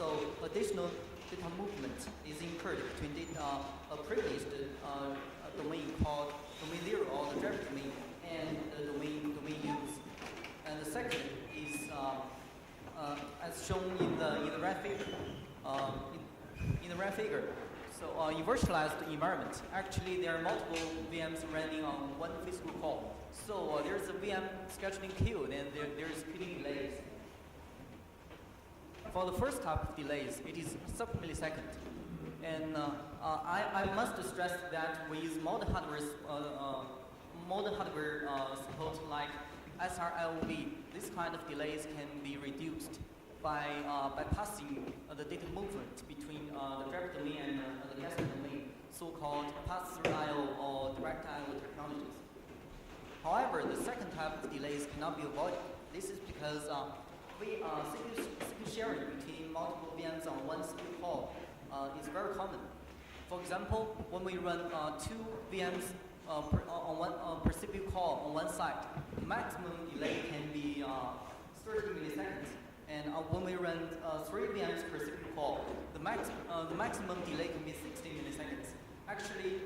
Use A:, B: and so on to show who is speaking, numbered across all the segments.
A: So additional data movement is incurred between a privileged domain called domain 0 or the driver domain and the domain use. And the second is as shown in the right figure. In the right figure. So in virtualized environment, actually there are multiple VMs running on one physical core. So there's a VM scheduling queue, and there's queuing delays. For the first type of delays, it is sub-millisecond. And I must stress that we use modern hardware support like SRIOV. This kind of delays can be reduced by passing the data movement between the driver domain and the guest domain, so-called pass-through I/O or direct I/O technologies. However, the second type of delays cannot be avoided. This is because CPU sharing between multiple VMs on one CPU core is very common. For example, when we run two VMs per CPU core on one side, the maximum delay can be 30 milliseconds. And when we run 3 VMs per CPU core, the maximum delay can be 60 milliseconds. Actually,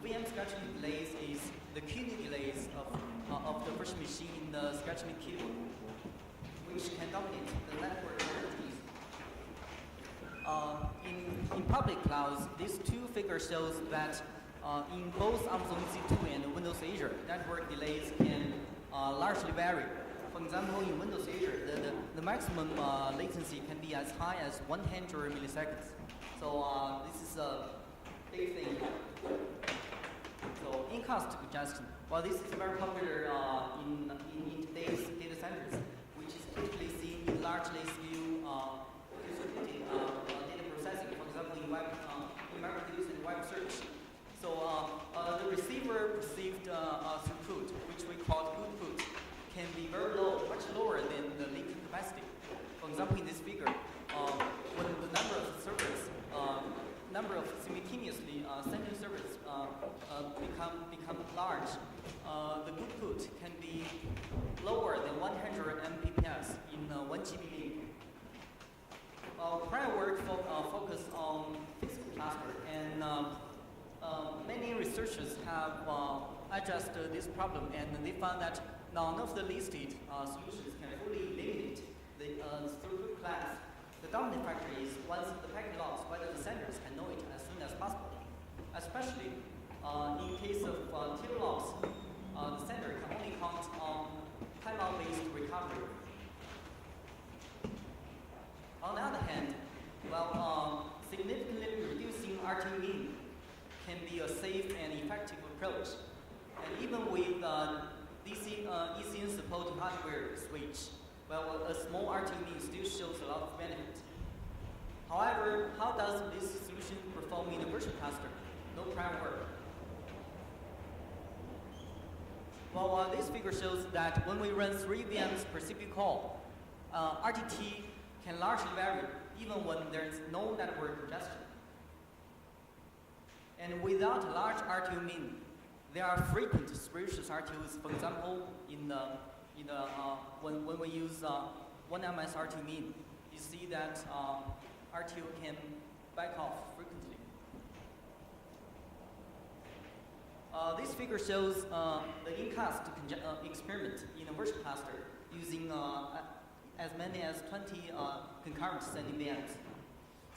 A: the VM scheduling delays is the queuing delays of the virtual machine in the scheduling queue, which can dominate the network activities. In public clouds, these two figures shows that in both Amazon EC2 and Windows Azure, network delays can largely vary. For example, in Windows Azure, the maximum latency can be as high as 100 milliseconds. So this is a big thing. So in-cast congestion, well, this is very popular in today's data centers, which is typically seen in largely skew distributed data processing. For example, in MapReduce and web search. So the receiver perceived throughput, which we call throughput, can be very low, much lower than the link capacity. For example, in this figure, when the number of servers, number of simultaneously sending servers become large, the throughput can be lower than 100 Mbps in 1 GB link. Prior work focused on physical cluster, and many researchers have addressed this problem, and they found that none of the listed solutions can fully eliminate the throughput class. The dominant factor is once the packet logs, whether the senders can know it as soon as possible. Especially in case of tier logs, the sender can only count on timeout-based recovery. On the other hand, well, significantly reducing RT min can be a safe and effective approach. And even with ECN supported hardware switch, well, a small RT min still shows a lot of benefit. However, how does this solution perform in a virtual cluster? No prior work. Well, this figure shows that when we run 3 VMs per CPU core, RTT can largely vary even when there is no network congestion. And without large RTU min, there are frequent spurious RTUs. For example, when we use 1 ms RTU min, you see that RTU can back off frequently. This figure shows the in-cast experiment in a virtual cluster using as many as 20 concurrent sending VMs.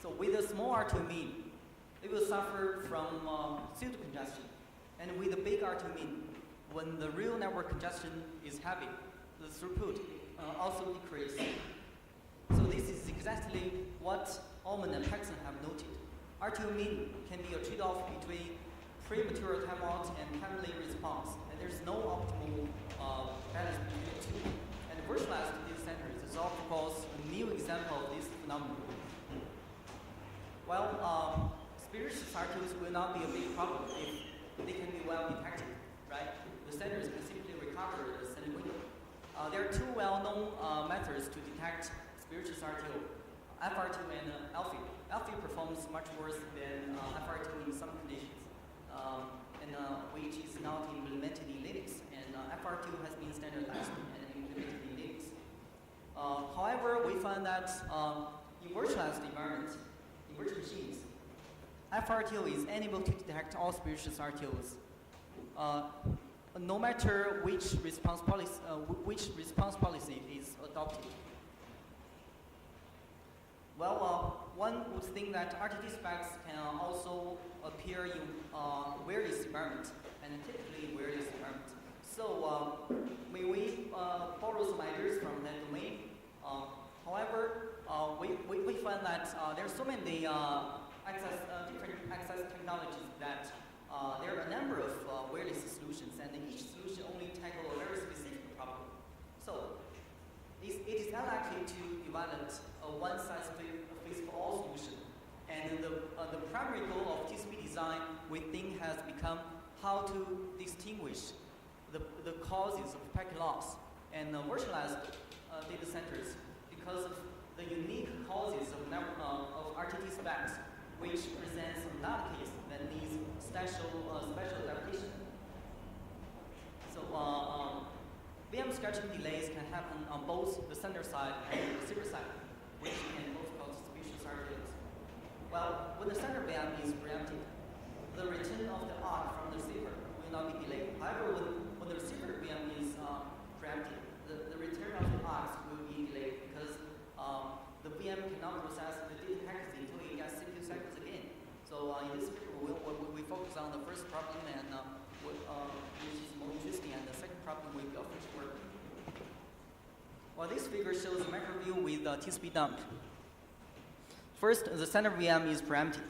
A: So with a small RTU min, it will suffer from pseudo congestion. And with a big RTU min, when the real network congestion is heavy, the throughput also decreases. So this is exactly what Ullman and Paxson have noted. RTU min can be a trade-off between pre-material timeout and timely response, and there's no optimal balance between the two. And virtualized data centers is, of course, a new example of this phenomenon. Well, spurious RTUs will not be a big problem if they can be well detected, right? The senders can simply recover the sending window. There are two well-known methods to detect spurious RTU, FRTU and LFI. LFI performs much worse than FRTU in some conditions, which is not implemented in Linux, and FRTU has been standardized and implemented in Linux. However, we find that in virtualized environment, in virtual machines, FRTO is unable to detect all spurious RTOs, no matter which response policy is adopted. Well, one would think that RTT specs can also appear in wireless environment, and typically wireless environment. So we borrow some ideas from that domain. However, we find that there are so many different access technologies that there are a number of wireless solutions, and each solution only tackle a very specific problem. So it is unlikely to develop a one-size-fits-all solution. And the primary goal of TCP design, we think, has become how to distinguish the causes of packet loss and virtualized data centers because of the unique causes of RTT specs, which presents another case that needs special adaptation. So VM scheduling delays can happen on both the sender side and the receiver side, which can both cause suspicious RTOs. Well, when the sender VM is preempted, the return of the ARC from the receiver will not be delayed. However, when the receiver VM is preempted, the return of the ARCs will be delayed because the VM cannot process the data packets until it gets CPU cycles again. So in this paper, we focus on the first problem, and which is more interesting, and the second problem will be of which work. Well, this figure shows a macro view with TCP dump. First, the sender VM is preempted,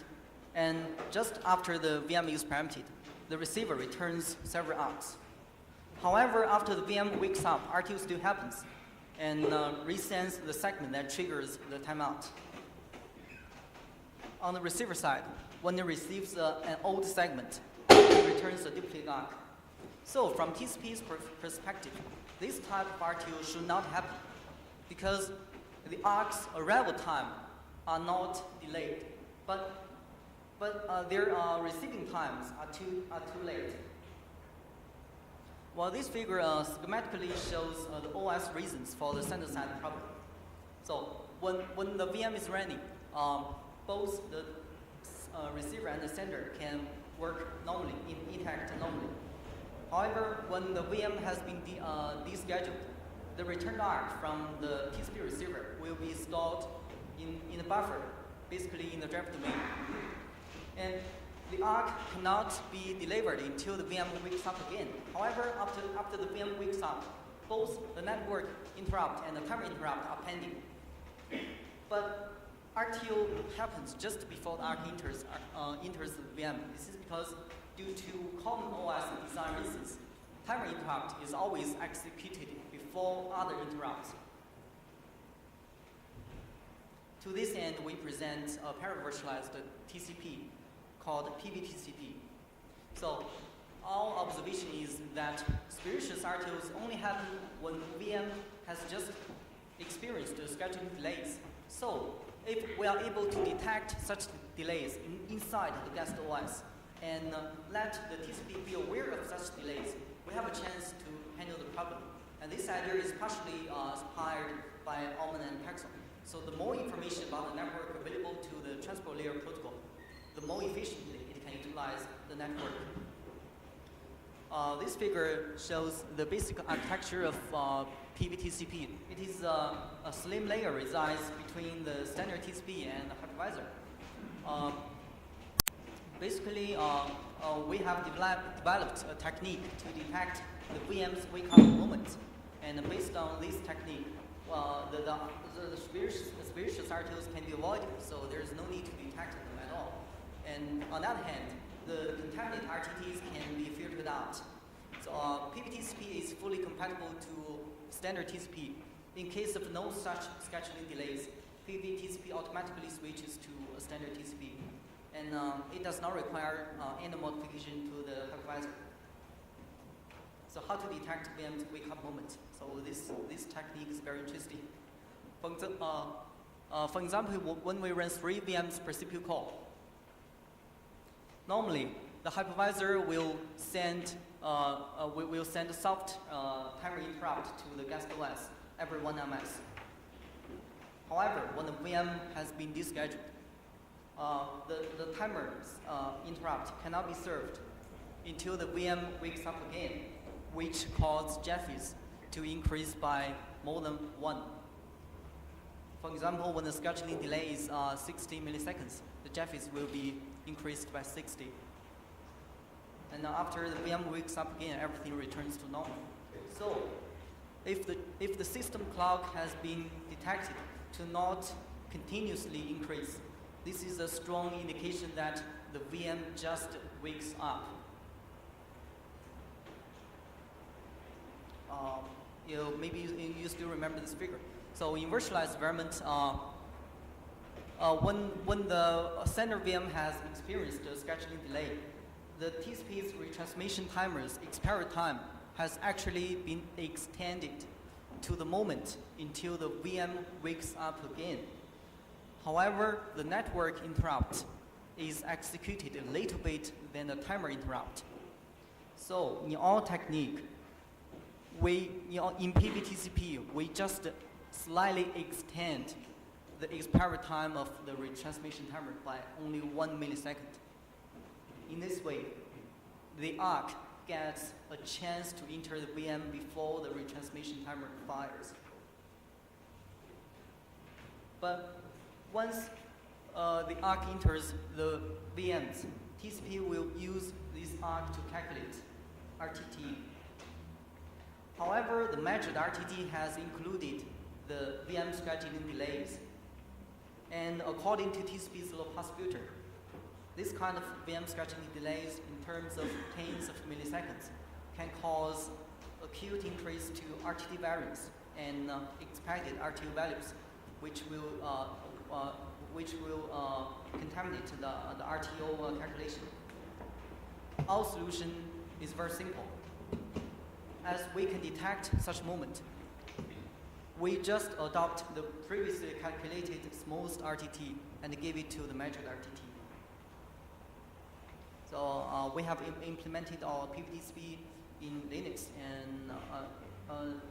A: and just after the VM is preempted, the receiver returns several ARCs. However, after the VM wakes up, RTO still happens, and resends the segment that triggers the timeout. On the receiver side, when it receives an old segment, it returns a duplicate ARC. So from TCP's perspective, this type of RTO should not happen because the ARC's arrival time are not delayed, but their receiving times are too late. Well, this figure schematically shows the OS reasons for the sender side problem. So when the VM is running, both the receiver and the sender can work normally, interact normally. However, when the VM has been descheduled, the return ARC from the TCP receiver will be stored in a buffer, basically in the driver domain. And the ARC cannot be delivered until the VM wakes up again. However, after the VM wakes up, both the network interrupt and the timer interrupt are pending. But RTO happens just before the ARC enters the VM. This is because due to common OS design reasons, timer interrupt is always executed before other interrupts. To this end, we present a para-virtualized TCP called PVTCP. So our observation is that spurious RTOs only happen when VM has just experienced scheduling delays. So if we are able to detect such delays inside the guest OS and let the TCP be aware of such delays, we have a chance to handle the problem. And this idea is partially inspired by Allman and Paxson. So the more information about the network available to the transport layer protocol, the more efficiently it can utilize the network. This figure shows the basic architecture of PVTCP. It is a slim layer resides between the standard TCP and the hypervisor. Basically, we have developed a technique to detect the VM's wake-up moment. And based on this technique, the spurious RTOs can be avoided, so there is no need to detect them at all. And on the other hand, the contaminated RTTs can be filtered out. So PVTCP is fully compatible to standard TCP. In case of no such scheduling delays, PVTCP automatically switches to a standard TCP. And it does not require any modification to the hypervisor. So how to detect VM's wake-up moment? So this technique is very interesting. For example, when we run 3 VMs per CPU call, normally the hypervisor will send a soft timer interrupt to the guest OS every 1 ms. However, when the VM has been descheduled, the timer's interrupt cannot be served until the VM wakes up again, which causes Jeffries to increase by more than 1. For example, when the scheduling delay is 60 milliseconds, the Jeffries will be increased by 60. And after the VM wakes up again, everything returns to normal. So, if the system clock has been detected to not continuously increase, this is a strong indication that the VM just wakes up. Maybe you still remember this figure. So in virtualized environment, when the sender VM has experienced a scheduling delay, the TCP's retransmission timer's expiry time has actually been extended to the moment until the VM wakes up again. However, the network interrupt is executed a little bit than the timer interrupt. So in our technique, in PVTCP, we just slightly extend the expiry time of the retransmission timer by only 1 millisecond. In this way, the ARC gets a chance to enter the VM before the retransmission timer fires. But once the ARC enters the VMs, TCP will use this ARC to calculate RTT. However, the measured RTT has included the VM scheduling delays. And according to TCP's low-pass filter, this kind of VM scheduling delays in terms of tens of milliseconds can cause acute increase to RTT variance and expected RTO values, which will contaminate the RTO calculation. Our solution is very simple. As we can detect such moment, we just adopt the previously calculated smooth RTT and give it to the measured RTT. So we have implemented our PVTCP in Linux, and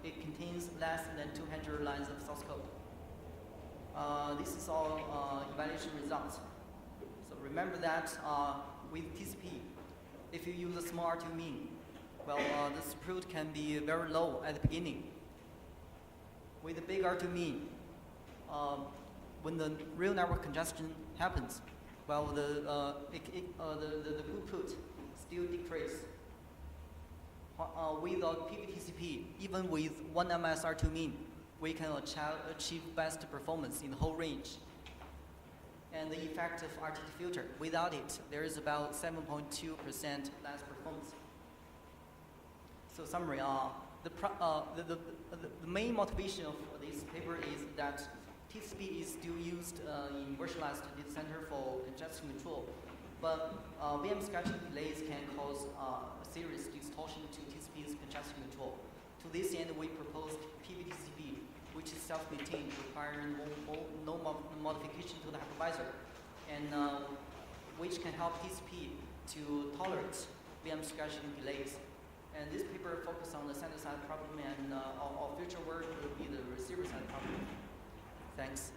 A: it contains less than 200 lines of source code. This is our evaluation results. So remember that with TCP, if you use a small RTO mean, well, the throughput can be very low at the beginning. With a big RTO mean, when the real network congestion happens, well, the throughput still decrease. With our PVTCP, even with 1 ms RTO mean, we can achieve best performance in the whole range. And the effect of RTT filter, without it, there is about 7.2% less performance. So summary, the main motivation of this paper is that TCP is still used in virtualized data center for congestion control, but VM scheduling delays can cause a serious distortion to TCP's congestion control. To this end, we proposed PVTCP, which is self-maintained, requiring no modification to the hypervisor, and which can help TCP to tolerate VM scheduling delays. And this paper focuses on the sender-side problem, and our future work will be the receiver-side problem. Thanks.